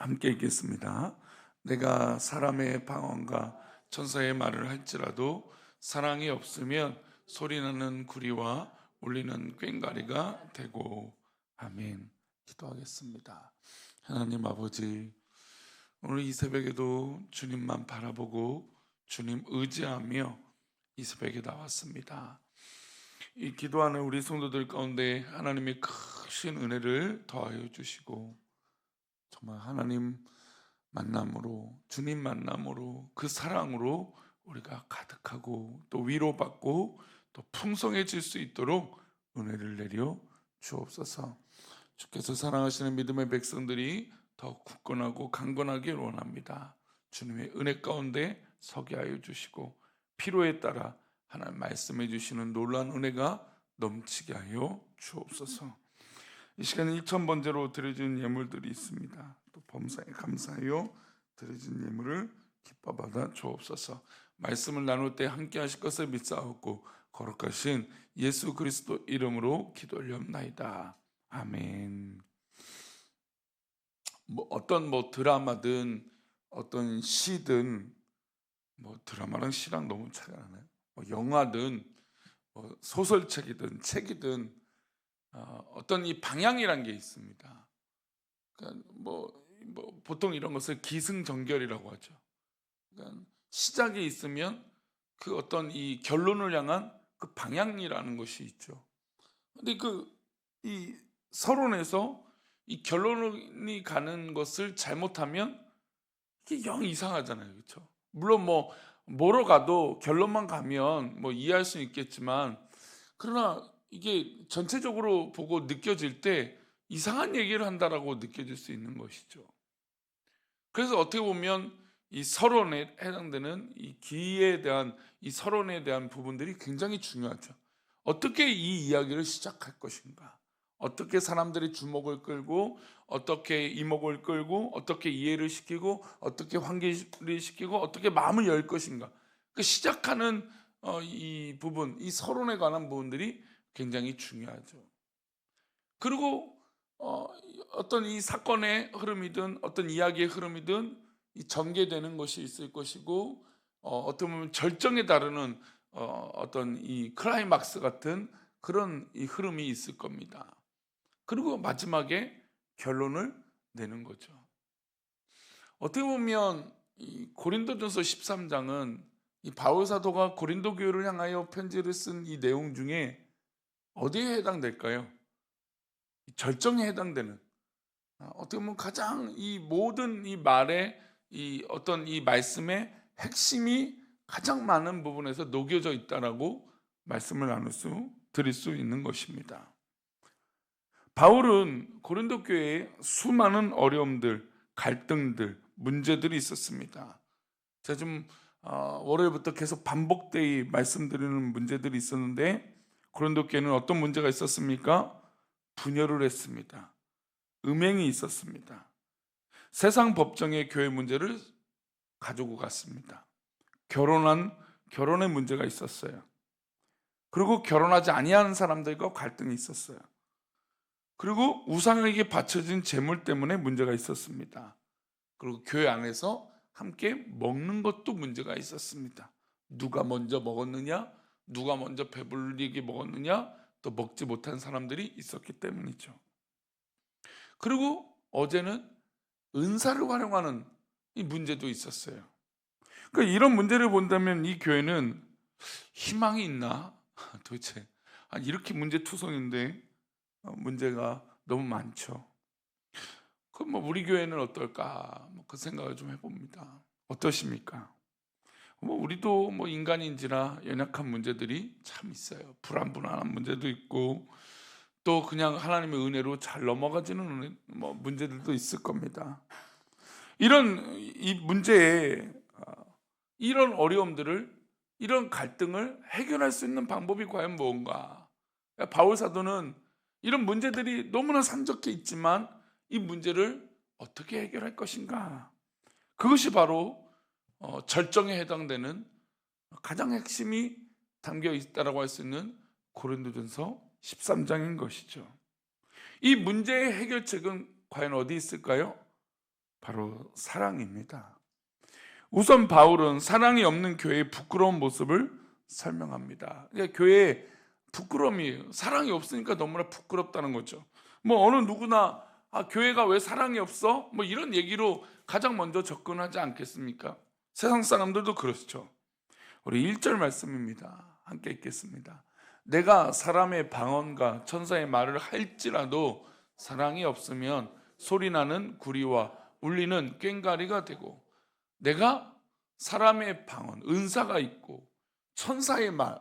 함께 읽겠습니다. 내가 사람의 방언과 천사의 말을 할지라도 사랑이 없으면 소리나는 구리와 울리는 꽹과리가 되고. 아멘. 기도하겠습니다. 하나님 아버지, 오늘 이 새벽에도 주님만 바라보고 주님 의지하며 이 새벽에 나왔습니다. 이 기도하는 우리 성도들 가운데 하나님의 크신 은혜를 더하여 주시고, 정말 하나님 만남으로, 주님 만남으로, 그 사랑으로 우리가 가득하고 또 위로받고 또 풍성해질 수 있도록 은혜를 내려 주옵소서. 주께서 사랑하시는 믿음의 백성들이 더 굳건하고 강건하길 원합니다. 주님의 은혜 가운데 서게 하여 주시고, 필요에 따라 하나님 말씀해 주시는 놀라운 은혜가 넘치게 하여 주옵소서. 이 시간에 1000번째로 드려진 예물들이 있습니다. 또 범사에 감사하여 드려진 예물을 기뻐 받아 주옵소서. 말씀을 나눌 때 함께 하실 것을 믿사옵고 거룩하신 예수 그리스도 이름으로 기도 올려옵나이다. 아멘. 어떤 드라마든 어떤 시든, 드라마랑 시랑 너무 차이가 나네요. 영화든 소설책이든 책이든 어떤 이 방향이란 게 있습니다. 그러니까 보통 이런 것을 기승전결이라고 하죠. 그러니까 시작이 있으면 그 어떤 이 결론을 향한 그 방향이라는 것이 있죠. 근데 이 서론에서 이 결론이 가는 것을 잘못하면 이게 영 이상하잖아요, 그렇죠? 물론 뭐로 가도 결론만 가면 이해할 수는 있겠지만, 그러나 이게 전체적으로 보고 느껴질 때 이상한 얘기를 한다라고 느껴질 수 있는 것이죠. 그래서 어떻게 보면 이 서론에 해당되는 이 기에 대한, 이 서론에 대한 부분들이 굉장히 중요하죠. 어떻게 이 이야기를 시작할 것인가, 어떻게 사람들의 주목을 끌고, 어떻게 이목을 끌고, 어떻게 이해를 시키고, 어떻게 환기를 시키고, 어떻게 마음을 열 것인가, 그 시작하는 이 부분, 이 서론에 관한 부분들이 굉장히 중요하죠. 그리고 어떤 이 사건의 흐름이든 어떤 이야기의 흐름이든 이 전개되는 것이 있을 것이고, 어떻게 보면 절정에 다루는 어떤 이 클라이막스 같은 그런 이 흐름이 있을 겁니다. 그리고 마지막에 결론을 내는 거죠. 어떻게 보면 이 고린도전서 13장은 이 바울 사도가 고린도 교회를 향하여 편지를 쓴 이 내용 중에 어디에 해당될까요? 절정에 해당되는, 어떻게 보면 가장 이 모든 이 말의 이 어떤 이 말씀의 핵심이 가장 많은 부분에서 녹여져 있다라고 말씀을 드릴 수 있는 것입니다. 바울은 고린도 교회에 수많은 어려움들, 갈등들, 문제들이 있었습니다. 제가 좀 월요일부터 계속 반복되이 말씀드리는 문제들이 있었는데, 고린도 교회는 어떤 문제가 있었습니까? 분열을 했습니다. 음행이 있었습니다. 세상 법정의 교회 문제를 가지고 갔습니다. 결혼의 문제가 있었어요. 그리고 결혼하지 아니하는 사람들과 갈등이 있었어요. 그리고 우상에게 바쳐진 재물 때문에 문제가 있었습니다. 그리고 교회 안에서 함께 먹는 것도 문제가 있었습니다. 누가 먼저 먹었느냐, 누가 먼저 배불리게 먹었느냐, 또 먹지 못한 사람들이 있었기 때문이죠. 그리고 어제는 은사를 활용하는 이 문제도 있었어요. 그러니까 이런 문제를 본다면 이 교회는 희망이 있나? 도대체 이렇게 문제투성인데 문제가 너무 많죠. 그럼 우리 교회는 어떨까? 그 생각을 좀 해봅니다. 어떠십니까? 우리도 인간인지라 연약한 문제들이 참 있어요. 불안한 문제도 있고, 또 그냥 하나님의 은혜로 잘 넘어가지는 문제들도 있을 겁니다. 이런 이 문제에 이런 어려움들을, 이런 갈등을 해결할 수 있는 방법이 과연 뭔가? 바울 사도는 이런 문제들이 너무나 산적해 있지만 이 문제를 어떻게 해결할 것인가? 그것이 바로 절정에 해당되는 가장 핵심이 담겨 있다라고 할 수 있는 고린도전서 13장인 것이죠. 이 문제의 해결책은 과연 어디 있을까요? 바로 사랑입니다. 우선 바울은 사랑이 없는 교회의 부끄러운 모습을 설명합니다. 그러니까 교회에 부끄러움이에요. 사랑이 없으니까 너무나 부끄럽다는 거죠. 뭐 어느 누구나 교회가 왜 사랑이 없어? 뭐 이런 얘기로 가장 먼저 접근하지 않겠습니까? 세상 사람들도 그렇죠. 우리 1절 말씀입니다. 함께 읽겠습니다. 내가 사람의 방언과 천사의 말을 할지라도 사랑이 없으면 소리나는 구리와 울리는 꽹과리가 되고, 내가 사람의 방언, 은사가 있고 천사의 말,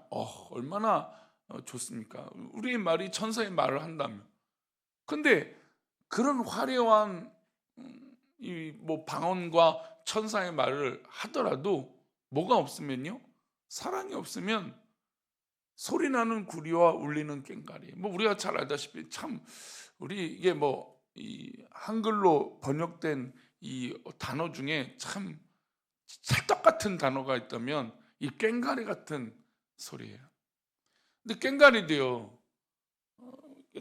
얼마나 좋습니까? 우리의 말이 천사의 말을 한다면. 근데 그런 화려한 이 뭐 방언과 천사의 말을 하더라도 뭐가 없으면요, 사랑이 없으면 소리나는 구리와 울리는 꽹과리. 뭐 우리가 잘 알다시피 참 우리 이게 뭐 이 한글로 번역된 이 단어 중에 참 찰떡 같은 단어가 있다면 이 꽹과리 같은 소리예요. 근데 꽹과리도요,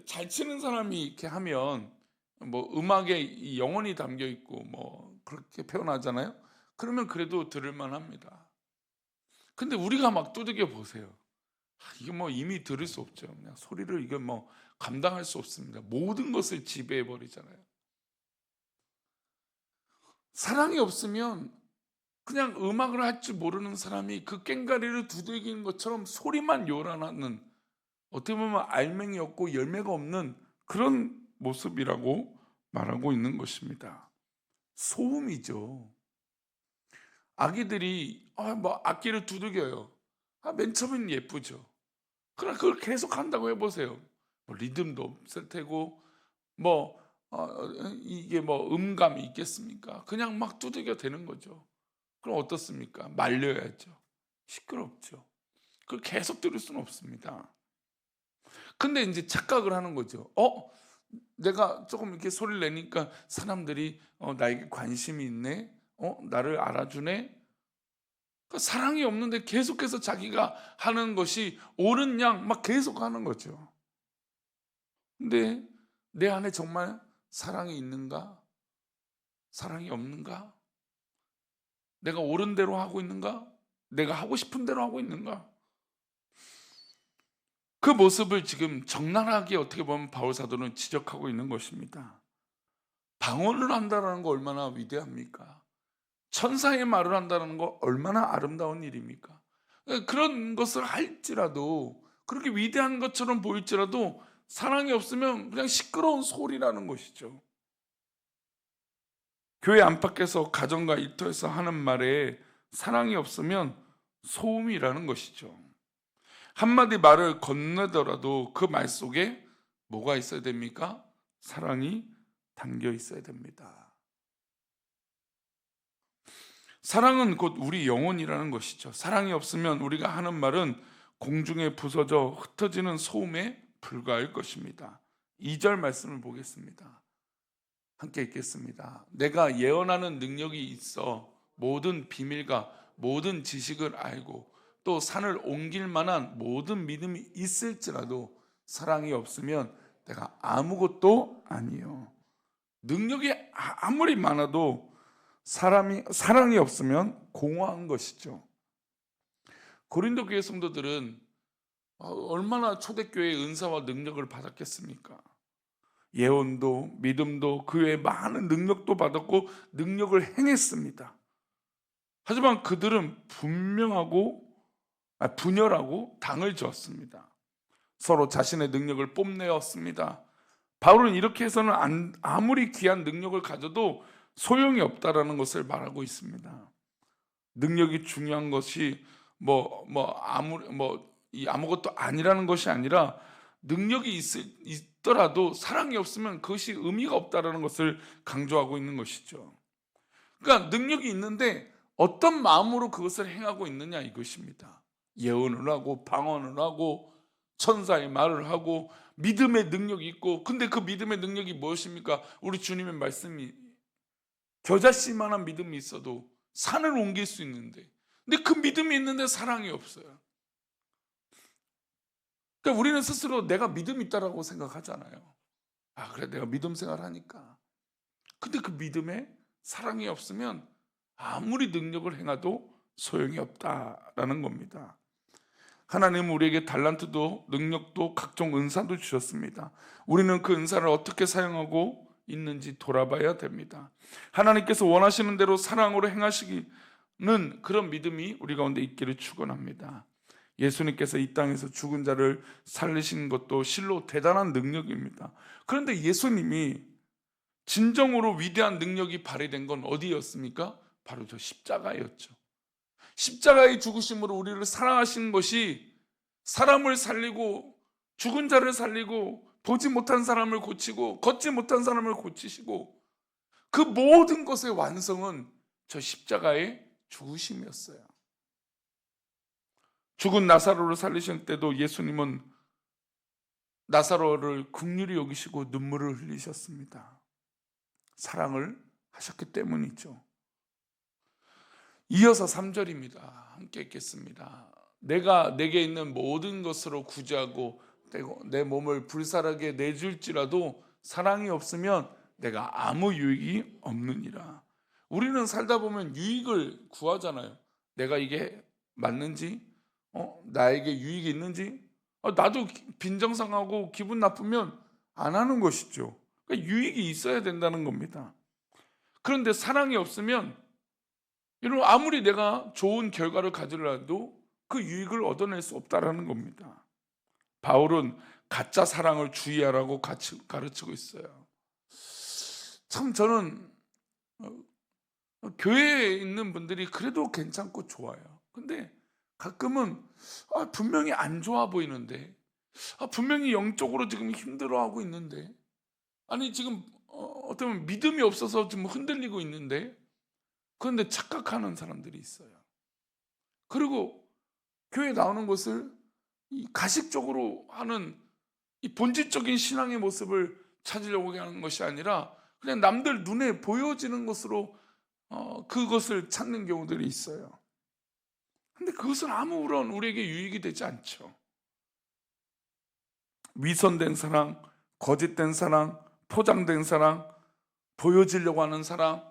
잘 치는 사람이 이렇게 하면 뭐 음악에 이 영혼이 담겨 있고 뭐 그렇게 표현하잖아요. 그러면 그래도 들을만 합니다. 근데 우리가 막 두들겨 보세요. 이게 뭐 이미 들을 수 없죠. 그냥 소리를 이게 뭐 감당할 수 없습니다. 모든 것을 지배해 버리잖아요. 사랑이 없으면 그냥 음악을 할 줄 모르는 사람이 그 꽹과리를 두들기는 것처럼 소리만 요란하는, 어떻게 보면 알맹이 없고 열매가 없는 그런 모습이라고 말하고 있는 것입니다. 소음이죠. 아기들이 뭐 악기를 두들겨요. 맨 처음엔 예쁘죠. 그러나 그걸 계속 한다고 해보세요. 뭐 리듬도 없을 테고 뭐 이게 뭐 음감이 있겠습니까? 그냥 막 두들겨 대는 거죠. 그럼 어떻습니까? 말려야죠. 시끄럽죠. 그걸 계속 들을 수는 없습니다. 근데 이제 착각을 하는 거죠. 내가 조금 이렇게 소리를 내니까 사람들이 나에게 관심이 있네, 나를 알아주네. 그러니까 사랑이 없는데 계속해서 자기가 하는 것이 옳은 양 막 계속 하는 거죠. 근데 내 안에 정말 사랑이 있는가? 사랑이 없는가? 내가 옳은 대로 하고 있는가? 내가 하고 싶은 대로 하고 있는가? 그 모습을 지금 적나라하게 어떻게 보면 바울 사도는 지적하고 있는 것입니다. 방언을 한다는 거 얼마나 위대합니까? 천사의 말을 한다는 거 얼마나 아름다운 일입니까? 그런 것을 할지라도, 그렇게 위대한 것처럼 보일지라도 사랑이 없으면 그냥 시끄러운 소리라는 것이죠. 교회 안팎에서 가정과 일터에서 하는 말에 사랑이 없으면 소음이라는 것이죠. 한마디 말을 건네더라도 그 말 속에 뭐가 있어야 됩니까? 사랑이 담겨 있어야 됩니다. 사랑은 곧 우리 영혼이라는 것이죠. 사랑이 없으면 우리가 하는 말은 공중에 부서져 흩어지는 소음에 불과할 것입니다. 2절 말씀을 보겠습니다. 함께 읽겠습니다. 내가 예언하는 능력이 있어 모든 비밀과 모든 지식을 알고 또 산을 옮길 만한 모든 믿음이 있을지라도 사랑이 없으면 내가 아무것도 아니요. 능력이 아무리 많아도 사랑이 없으면 공허한 것이죠. 고린도 교회 성도들은 얼마나 초대교회의 은사와 능력을 받았겠습니까? 예언도 믿음도 그 외에 많은 능력도 받았고 능력을 행했습니다. 하지만 그들은 분열하고 당을 지었습니다. 서로 자신의 능력을 뽐내었습니다. 바울은 이렇게 해서는 아무리 귀한 능력을 가져도 소용이 없다라는 것을 말하고 있습니다. 능력이 중요한 것이 아무것도 아니라는 것이 아니라 능력이 있더라도 사랑이 없으면 그것이 의미가 없다라는 것을 강조하고 있는 것이죠. 그러니까 능력이 있는데 어떤 마음으로 그것을 행하고 있느냐 이것입니다. 예언을 하고 방언을 하고 천사의 말을 하고 믿음의 능력이 있고, 근데 그 믿음의 능력이 무엇입니까? 우리 주님의 말씀이 겨자씨만한 믿음이 있어도 산을 옮길 수 있는데, 근데 그 믿음이 있는데 사랑이 없어요. 그러니까 우리는 스스로 내가 믿음이 있다라고 생각하잖아요. 그래 내가 믿음 생활하니까. 근데 그 믿음에 사랑이 없으면 아무리 능력을 행해도 소용이 없다라는 겁니다. 하나님은 우리에게 달란트도 능력도 각종 은사도 주셨습니다. 우리는 그 은사를 어떻게 사용하고 있는지 돌아봐야 됩니다. 하나님께서 원하시는 대로 사랑으로 행하시기는 그런 믿음이 우리 가운데 있기를 축원합니다. 예수님께서 이 땅에서 죽은 자를 살리신 것도 실로 대단한 능력입니다. 그런데 예수님이 진정으로 위대한 능력이 발휘된 건 어디였습니까? 바로 저 십자가였죠. 십자가의 죽으심으로 우리를 사랑하신 것이 사람을 살리고 죽은 자를 살리고 보지 못한 사람을 고치고 걷지 못한 사람을 고치시고 그 모든 것의 완성은 저 십자가의 죽으심이었어요. 죽은 나사로를 살리실 때도 예수님은 나사로를 긍휼히 여기시고 눈물을 흘리셨습니다. 사랑을 하셨기 때문이죠. 이어서 3절입니다. 함께 읽겠습니다. 내가 내게 있는 모든 것으로 구제하고 내 몸을 불살하게 내줄지라도 사랑이 없으면 내가 아무 유익이 없느니라. 우리는 살다 보면 유익을 구하잖아요. 내가 이게 맞는지, 나에게 유익이 있는지, 나도 빈정상하고 기분 나쁘면 안 하는 것이죠. 그러니까 유익이 있어야 된다는 겁니다. 그런데 사랑이 없으면 여러분 아무리 내가 좋은 결과를 가지려도 그 유익을 얻어낼 수 없다라는 겁니다. 바울은 가짜 사랑을 주의하라고 가르치고 있어요. 참 저는 교회에 있는 분들이 그래도 괜찮고 좋아요. 근데 가끔은 분명히 안 좋아 보이는데, 분명히 영적으로 지금 힘들어하고 있는데, 아니 지금 어쩌면 믿음이 없어서 지금 흔들리고 있는데, 그런데 착각하는 사람들이 있어요. 그리고 교회에 나오는 것을 이 가식적으로 하는 이 본질적인 신앙의 모습을 찾으려고 하는 것이 아니라 그냥 남들 눈에 보여지는 것으로 그것을 찾는 경우들이 있어요. 근데 그것은 아무런 우리에게 유익이 되지 않죠. 위선된 사랑, 거짓된 사랑, 포장된 사랑, 보여지려고 하는 사랑,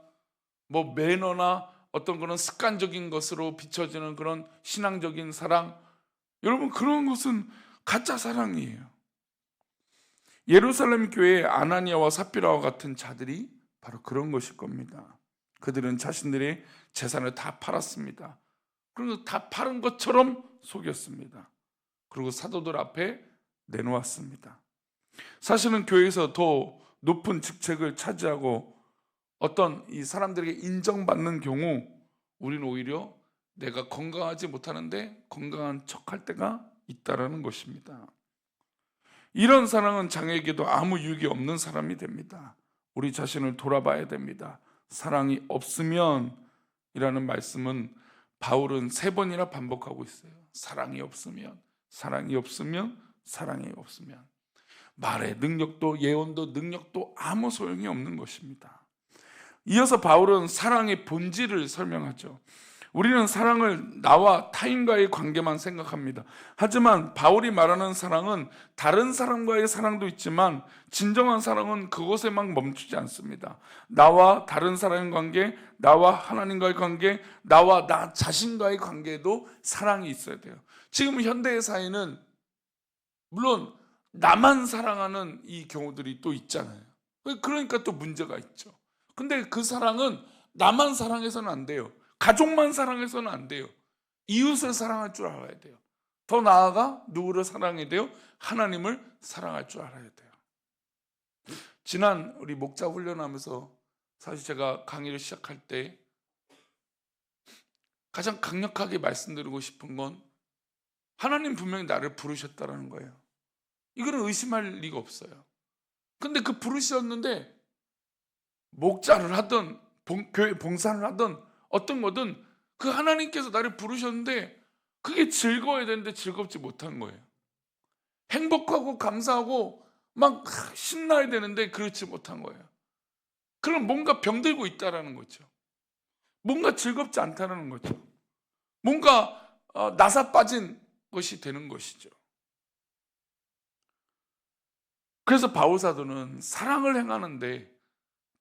뭐 매너나 어떤 그런 습관적인 것으로 비춰지는 그런 신앙적인 사랑, 여러분 그런 것은 가짜 사랑이에요. 예루살렘 교회의 아나니아와 삽비라와 같은 자들이 바로 그런 것일 겁니다. 그들은 자신들의 재산을 다 팔았습니다. 그리고 다 팔은 것처럼 속였습니다. 그리고 사도들 앞에 내놓았습니다. 사실은 교회에서 더 높은 직책을 차지하고 어떤 이 사람들에게 인정받는 경우 우리는 오히려 내가 건강하지 못하는데 건강한 척할 때가 있다라는 것입니다. 이런 사랑은 장애에게도 아무 유익이 없는 사람이 됩니다. 우리 자신을 돌아봐야 됩니다. 사랑이 없으면 이라는 말씀은 바울은 3번이나 반복하고 있어요. 사랑이 없으면, 사랑이 없으면, 사랑이 없으면. 말의 능력도 예언도 능력도 아무 소용이 없는 것입니다. 이어서 바울은 사랑의 본질을 설명하죠. 우리는 사랑을 나와 타인과의 관계만 생각합니다. 하지만 바울이 말하는 사랑은 다른 사람과의 사랑도 있지만 진정한 사랑은 그곳에만 멈추지 않습니다. 나와 다른 사람의 관계, 나와 하나님과의 관계, 나와 나 자신과의 관계에도 사랑이 있어야 돼요. 지금 현대의 사회는 물론 나만 사랑하는 이 경우들이 또 있잖아요. 그러니까 또 문제가 있죠. 근데 그 사랑은 나만 사랑해서는 안 돼요. 가족만 사랑해서는 안 돼요. 이웃을 사랑할 줄 알아야 돼요. 더 나아가 누구를 사랑해야 돼요? 하나님을 사랑할 줄 알아야 돼요. 지난 우리 목자 훈련하면서 사실 제가 강의를 시작할 때 가장 강력하게 말씀드리고 싶은 건 하나님 분명히 나를 부르셨다라는 거예요. 이거는 의심할 리가 없어요. 근데 그 부르셨는데 목자를 하든 교회 봉사를 하든 어떤 거든 그 하나님께서 나를 부르셨는데 그게 즐거워야 되는데 즐겁지 못한 거예요. 행복하고 감사하고 막 신나야 되는데 그렇지 못한 거예요. 그럼 뭔가 병들고 있다라는 거죠. 뭔가 즐겁지 않다는 거죠. 뭔가 나사 빠진 것이 되는 것이죠. 그래서 바울 사도는 사랑을 행하는데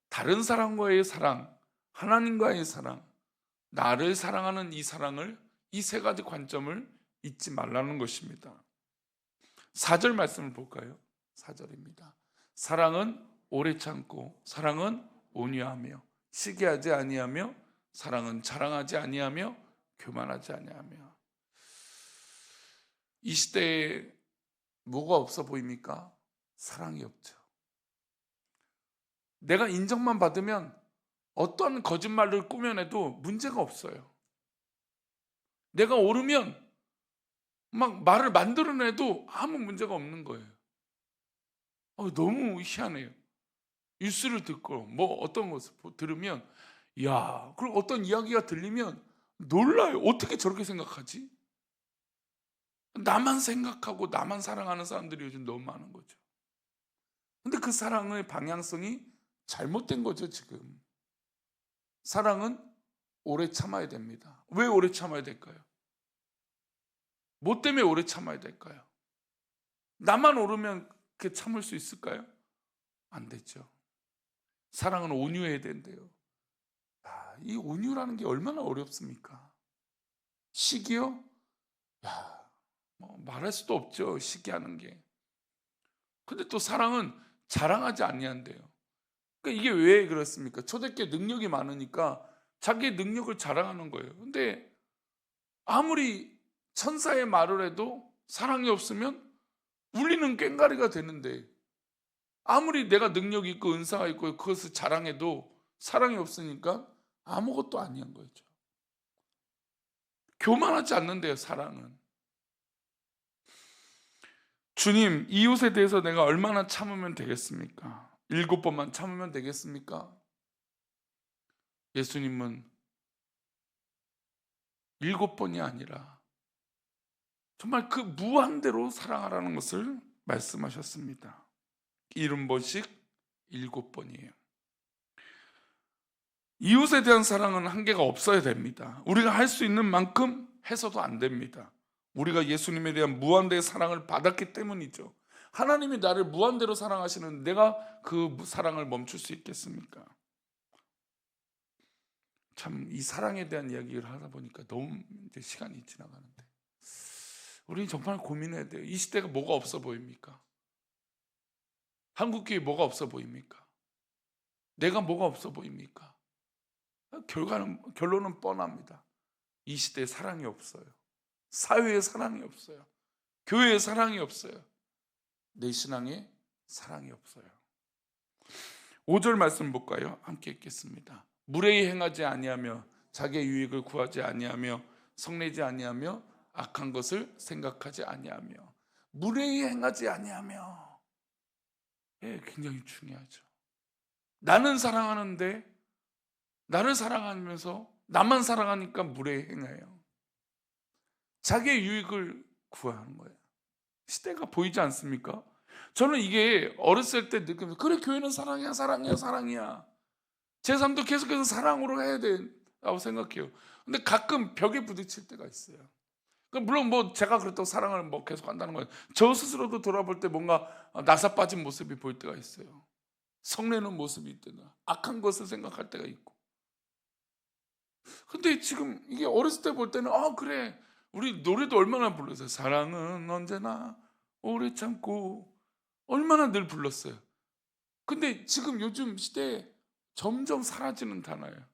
다른 사람과의 사랑, 하나님과의 사랑, 나를 사랑하는 이 사랑을, 이 세 가지 관점을 잊지 말라는 것입니다. 4절 말씀을 볼까요? 4절입니다. 사랑은 오래 참고, 사랑은 온유하며, 시기하지 아니하며, 사랑은 자랑하지 아니하며, 교만하지 아니하며. 이 시대에 뭐가 없어 보입니까? 사랑이 없죠. 내가 인정만 받으면 어떤 거짓말을 꾸며내도 문제가 없어요. 내가 옳으면 막 말을 만들어내도 아무 문제가 없는 거예요. 너무 희한해요. 뉴스를 듣고 뭐 어떤 것을 들으면, 야, 그리고 어떤 이야기가 들리면 놀라요. 어떻게 저렇게 생각하지? 나만 생각하고 나만 사랑하는 사람들이 요즘 너무 많은 거죠. 근데 그 사랑의 방향성이 잘못된 거죠, 지금. 사랑은 오래 참아야 됩니다. 왜 오래 참아야 될까요? 뭐 때문에 오래 참아야 될까요? 나만 오르면 그 참을 수 있을까요? 안 되죠. 사랑은 온유해야 된대요. 이 온유라는 게 얼마나 어렵습니까? 시기요? 뭐 말할 수도 없죠, 시기하는 게. 근데 또 사랑은 자랑하지 아니한대요. 그러니까 이게 왜 그렇습니까? 초대교회 능력이 많으니까 자기의 능력을 자랑하는 거예요. 근데 아무리 천사의 말을 해도 사랑이 없으면 울리는 꽹과리가 되는데, 아무리 내가 능력이 있고 은사가 있고 그것을 자랑해도 사랑이 없으니까 아무것도 아니한 거죠. 교만하지 않는데요, 사랑은. 주님, 이웃에 대해서 내가 얼마나 참으면 되겠습니까? 7번만 참으면 되겠습니까? 예수님은 7번이 아니라 정말 그 무한대로 사랑하라는 것을 말씀하셨습니다. 70번씩 7번이에요. 이웃에 대한 사랑은 한계가 없어야 됩니다. 우리가 할 수 있는 만큼 해서도 안 됩니다. 우리가 예수님에 대한 무한대의 사랑을 받았기 때문이죠. 하나님이 나를 무한대로 사랑하시는, 내가 그 사랑을 멈출 수 있겠습니까? 참, 이 사랑에 대한 이야기를 하다 보니까 너무 이제 시간이 지나가는데, 우리 정말 고민해야 돼요. 이 시대가 뭐가 없어 보입니까? 한국교회 뭐가 없어 보입니까? 내가 뭐가 없어 보입니까? 결론은 뻔합니다. 이 시대에 사랑이 없어요. 사회에 사랑이 없어요. 교회에 사랑이 없어요. 내 신앙에 사랑이 없어요. 5절 말씀 볼까요? 함께 읽겠습니다. 무례히 행하지 아니하며 자기의 유익을 구하지 아니하며 성내지 아니하며 악한 것을 생각하지 아니하며. 무례히 행하지 아니하며, 굉장히 중요하죠. 나는 사랑하는데, 나를 사랑하면서 나만 사랑하니까 무례히 행해요. 자기의 유익을 구하는 거예요. 시대가 보이지 않습니까? 저는 이게 어렸을 때 느끼면서, 그래, 교회는 사랑이야, 사랑이야, 사랑이야. 제 삶도 계속해서 사랑으로 해야 된다고 생각해요. 근데 가끔 벽에 부딪힐 때가 있어요. 물론 뭐 제가 그렇다고 사랑을 뭐 계속 한다는 거예요. 저 스스로도 돌아볼 때 뭔가 나사 빠진 모습이 보일 때가 있어요. 성내는 모습이 있거나 악한 것을 생각할 때가 있고. 근데 지금 이게 어렸을 때 볼 때는, 그래, 우리 노래도 얼마나 불렀어요. 사랑은 언제나 오래 참고, 얼마나 늘 불렀어요. 근데 지금 요즘 시대에 점점 사라지는 단어예요.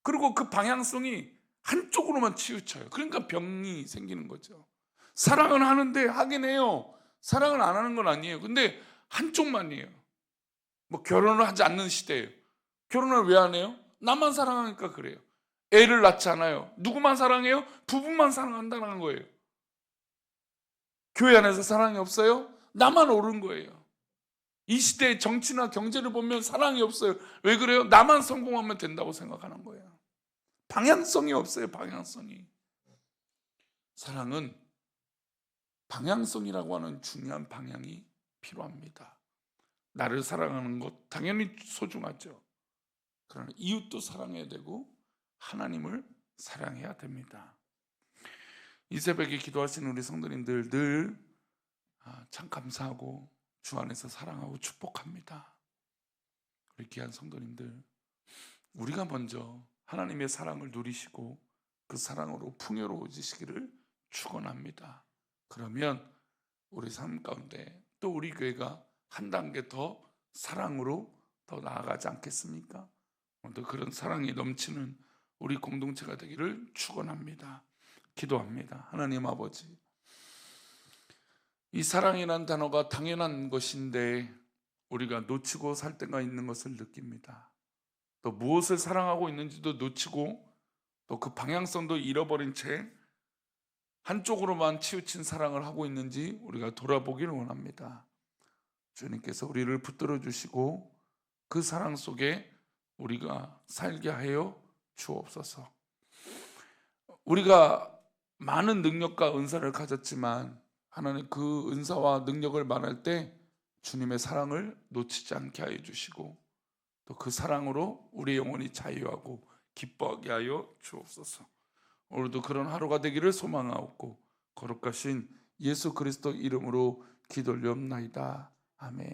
그리고 그 방향성이 한쪽으로만 치우쳐요. 그러니까 병이 생기는 거죠. 사랑은 하는데, 하긴 해요. 사랑을 안 하는 건 아니에요. 근데 한쪽만이에요. 뭐 결혼을 하지 않는 시대예요. 결혼을 왜 안 해요? 나만 사랑하니까 그래요. 애를 낳지 않아요. 누구만 사랑해요? 부부만 사랑한다는 거예요. 교회 안에서 사랑이 없어요? 나만 옳은 거예요. 이 시대의 정치나 경제를 보면 사랑이 없어요. 왜 그래요? 나만 성공하면 된다고 생각하는 거예요. 방향성이 없어요. 방향성이. 사랑은 방향성이라고 하는 중요한 방향이 필요합니다. 나를 사랑하는 것 당연히 소중하죠. 그러나 이웃도 사랑해야 되고 하나님을 사랑해야 됩니다. 이 새벽에 기도하시는 우리 성도님들 늘 참 감사하고 주 안에서 사랑하고 축복합니다. 우리 귀한 성도님들, 우리가 먼저 하나님의 사랑을 누리시고 그 사랑으로 풍요로워지시기를 축원합니다. 그러면 우리 삶 가운데 또 우리 교회가 한 단계 더 사랑으로 더 나아가지 않겠습니까? 오늘도 그런 사랑이 넘치는 우리 공동체가 되기를 축원합니다. 기도합니다. 하나님 아버지, 이 사랑이란 단어가 당연한 것인데 우리가 놓치고 살 때가 있는 것을 느낍니다. 또 무엇을 사랑하고 있는지도 놓치고 또 그 방향성도 잃어버린 채 한쪽으로만 치우친 사랑을 하고 있는지 우리가 돌아보기를 원합니다. 주님께서 우리를 붙들어 주시고 그 사랑 속에 우리가 살게 하여 주옵소서. 우리가 많은 능력과 은사를 가졌지만 하나님 그 은사와 능력을 말할 때 주님의 사랑을 놓치지 않게 하여 주시고 또 그 사랑으로 우리 영혼이 자유하고 기뻐하게 하여 주옵소서. 오늘도 그런 하루가 되기를 소망하옵고 거룩하신 예수 그리스도 이름으로 기도를 옵나이다. 아멘.